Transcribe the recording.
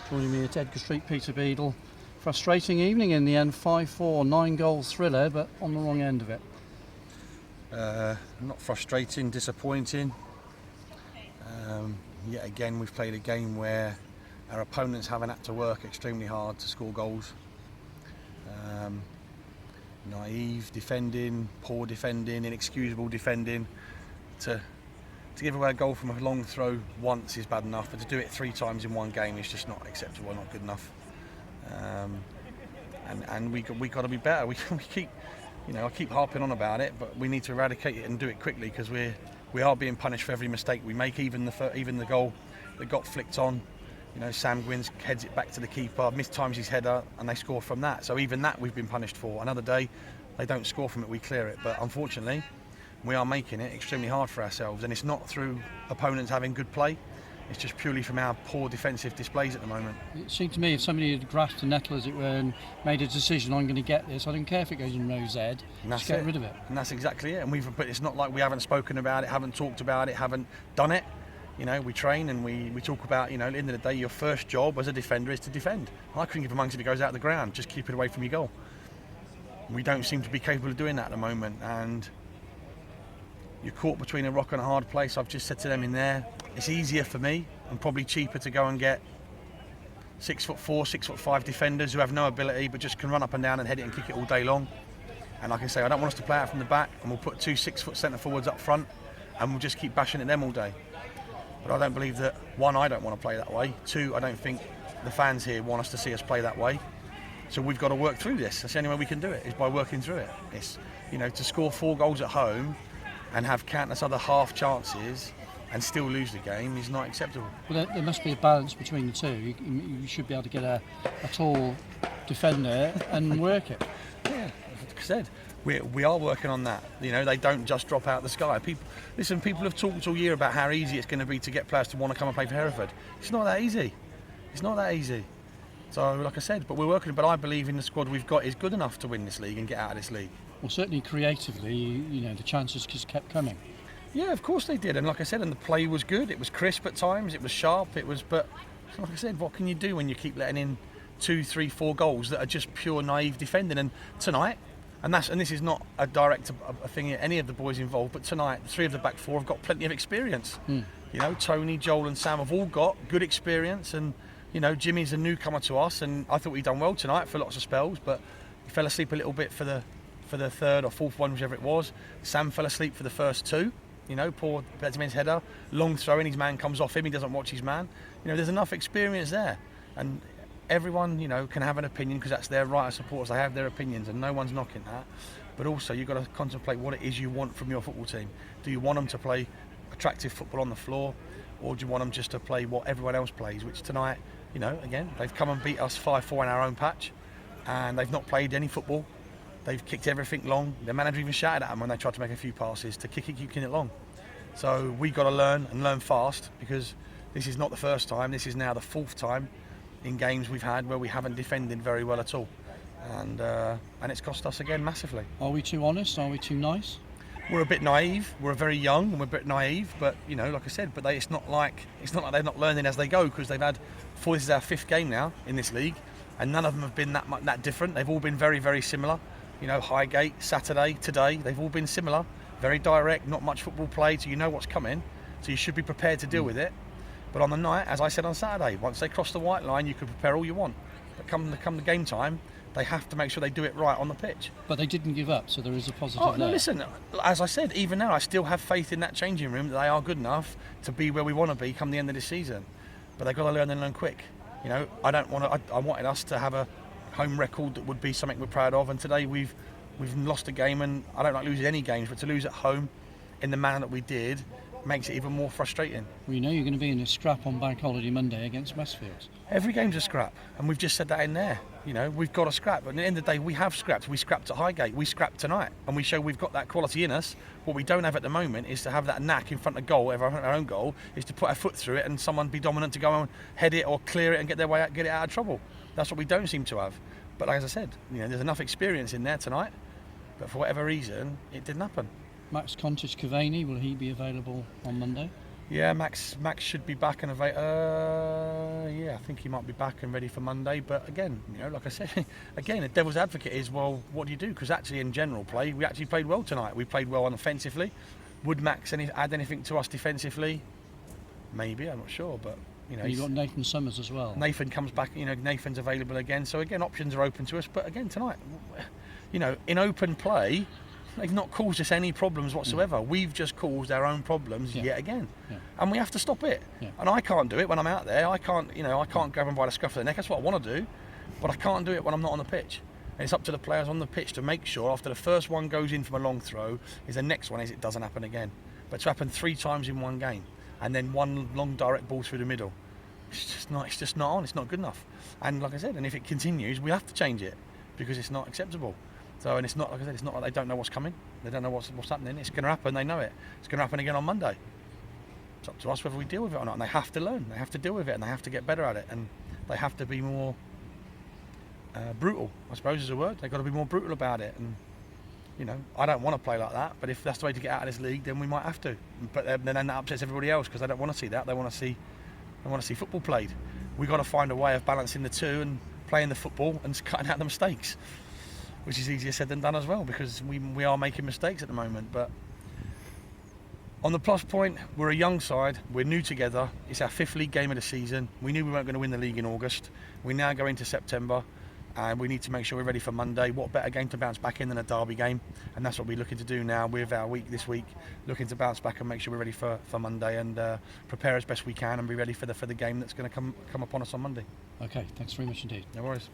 Joining me at Edgar Street, Peter Beadle. Frustrating evening in the end, 5-4, 9-goal thriller, but on the wrong end of it. Not frustrating, disappointing. Yet again, we've played a game where our opponents haven't had to work extremely hard to score goals. Naive defending, poor defending, inexcusable defending. To give away a goal from a long throw once is bad enough, but to do it 3 times in one game is just not acceptable, not good enough. And we got to be better. We keep, I keep harping on about it, but we need to eradicate it and do it quickly, because we are being punished for every mistake we make. Even the goal that got flicked on, Sam Gwynns heads it back to the keeper, mistimes his header, and they score from that. So even that we've been punished for. Another day, they don't score from it, we clear it. But unfortunately, we are making it extremely hard for ourselves, and it's not through opponents having good play. It's just purely from our poor defensive displays at the moment. It seemed to me if somebody had grasped the nettle, as it were, and made a decision, I'm going to get this, I don't care if it goes in row Z, just get rid of it. And that's exactly it. And but it's not like we haven't spoken about it, haven't talked about it, haven't done it. We train and we talk about, at the end of the day, your first job as a defender is to defend. I couldn't give a monkeys if it goes out of the ground, just keep it away from your goal. We don't seem to be capable of doing that at the moment, and you're caught between a rock and a hard place. I've just said to them in there, it's easier for me and probably cheaper to go and get 6'4", 6'5" defenders who have no ability but just can run up and down and head it and kick it all day long. And I can say, I don't want us to play out from the back, and we'll put 2 6-foot centre forwards up front and we'll just keep bashing at them all day. But I don't believe that, 1, I don't want to play that way. 2, I don't think the fans here want us to see us play that way. So we've got to work through this. That's the only way we can do it, is by working through it. It's, to score 4 goals at home and have countless other half chances and still lose the game is not acceptable. Well, there must be a balance between the two. You should be able to get a tall defender and work it. Yeah, like I said, we are working on that. They don't just drop out the sky. People have talked all year about how easy it's going to be to get players to want to come and play for Hereford. It's not that easy. It's not that easy. So, like I said, but we're working. But I believe in the squad we've got is good enough to win this league and get out of this league. Well, certainly creatively, the chances just kept coming. Yeah, of course they did. And like I said, and the play was good. It was crisp at times. It was sharp. But like I said, what can you do when you keep letting in 2, 3, 4 goals that are just pure naive defending? And tonight, and this is not a direct thing at any of the boys involved, but tonight, 3 of the back 4 have got plenty of experience. Tony, Joel and Sam have all got good experience, and Jimmy's a newcomer to us, and I thought he'd done well tonight for lots of spells, but he fell asleep a little bit for the 3rd or 4th one, whichever it was. Sam fell asleep for the first 2. Poor Benjamin's header, long throw in, his man comes off him, he doesn't watch his man. There's enough experience there, and everyone can have an opinion, because that's their right as supporters. They have their opinions and no one's knocking that, but also you've got to contemplate what it is you want from your football team. Do you want them to play attractive football on the floor, or do you want them just to play what everyone else plays, which tonight, again, they've come and beat us 5-4 in our own patch, and they've not played any football. They've kicked everything long. The manager even shouted at them when they tried to make a few passes to kicking it long. So we've got to learn fast, because this is not the first time. This is now the 4th time in games we've had where we haven't defended very well at all, and it's cost us again massively. Are we too honest? Are we too nice? We're a bit naive. We're very young and we're a bit naive, but like I said, but it's not like they're not learning as they go, because they've had 4. This is our 5th game now in this league, and none of them have been that different. They've all been very, very similar. Highgate, Saturday, today, they've all been similar, very direct, not much football played, so you know what's coming, so you should be prepared to deal with it. But on the night, as I said on Saturday, once they cross the white line, you can prepare all you want. But come the game time, they have to make sure they do it right on the pitch. But they didn't give up, so there is a positive there. No, listen, as I said, even now, I still have faith in that changing room that they are good enough to be where we want to be come the end of this season. But they've got to learn and learn quick. I wanted us to have a home record that would be something we're proud of, and today we've lost a game, and I don't like losing any games, but to lose at home in the manner that we did makes it even more frustrating. Well, you're going to be in a scrap on Bank Holiday Monday against Westfield. Every game's a scrap, and we've just said that in there. We've got to scrap, but at the end of the day, we have scrapped. We scrapped at Highgate, we scrapped tonight, and we show we've got that quality in us. What we don't have at the moment is to have that knack in front of goal, our own goal, is to put our foot through it and someone be dominant to go and head it or clear it and get their way out, get it out of trouble. That's what we don't seem to have. But as I said, there's enough experience in there tonight, but for whatever reason, it didn't happen. Max Contich-Cavani, will he be available on Monday? Yeah, Max should be back and yeah, I think he might be back and ready for Monday. But again, like I said, again, the devil's advocate is, well, what do you do? Because actually, in general play, we actually played well tonight. We played well offensively. Would Max add anything to us defensively? Maybe, I'm not sure, but you've got Nathan Summers as well. Nathan comes back. Nathan's available again. So again, options are open to us. But again, tonight, in open play, they've not caused us any problems whatsoever. We've just caused our own problems yet again, and we have to stop it. And I can't do it when I'm out there. I can't grab them by the scruff of the neck. That's what I want to do, but I can't do it when I'm not on the pitch. And it's up to the players on the pitch to make sure after the first one goes in from a long throw, is the next one it doesn't happen again. But to happen 3 times in one game, and then one long direct ball through the middle, it's just not on. It's not good enough. And like I said, and if it continues, we have to change it because it's not acceptable. So, and it's not, like I said, it's not like they don't know what's coming. They don't know what's happening. It's going to happen. They know it. It's going to happen again on Monday. It's up to us whether we deal with it or not. And they have to learn. They have to deal with it, and they have to get better at it. And they have to be more brutal, I suppose is a word. They've got to be more brutal about it. And I don't want to play like that. But if that's the way to get out of this league, then we might have to. But then that upsets everybody else because they don't want to see that. They want to see football played. We've got to find a way of balancing the two and playing the football and cutting out the mistakes, which is easier said than done as well because we are making mistakes at the moment. But on the plus point, we're a young side, we're new together, it's our 5th league game of the season. We knew we weren't going to win the league in August. We now go into September and we need to make sure we're ready for Monday. What better game to bounce back in than a derby game? And that's what we're looking to do now with our week this week, looking to bounce back and make sure we're ready for Monday and prepare as best we can and be ready for the game that's going to come upon us on Monday. Okay, thanks very much indeed. No worries.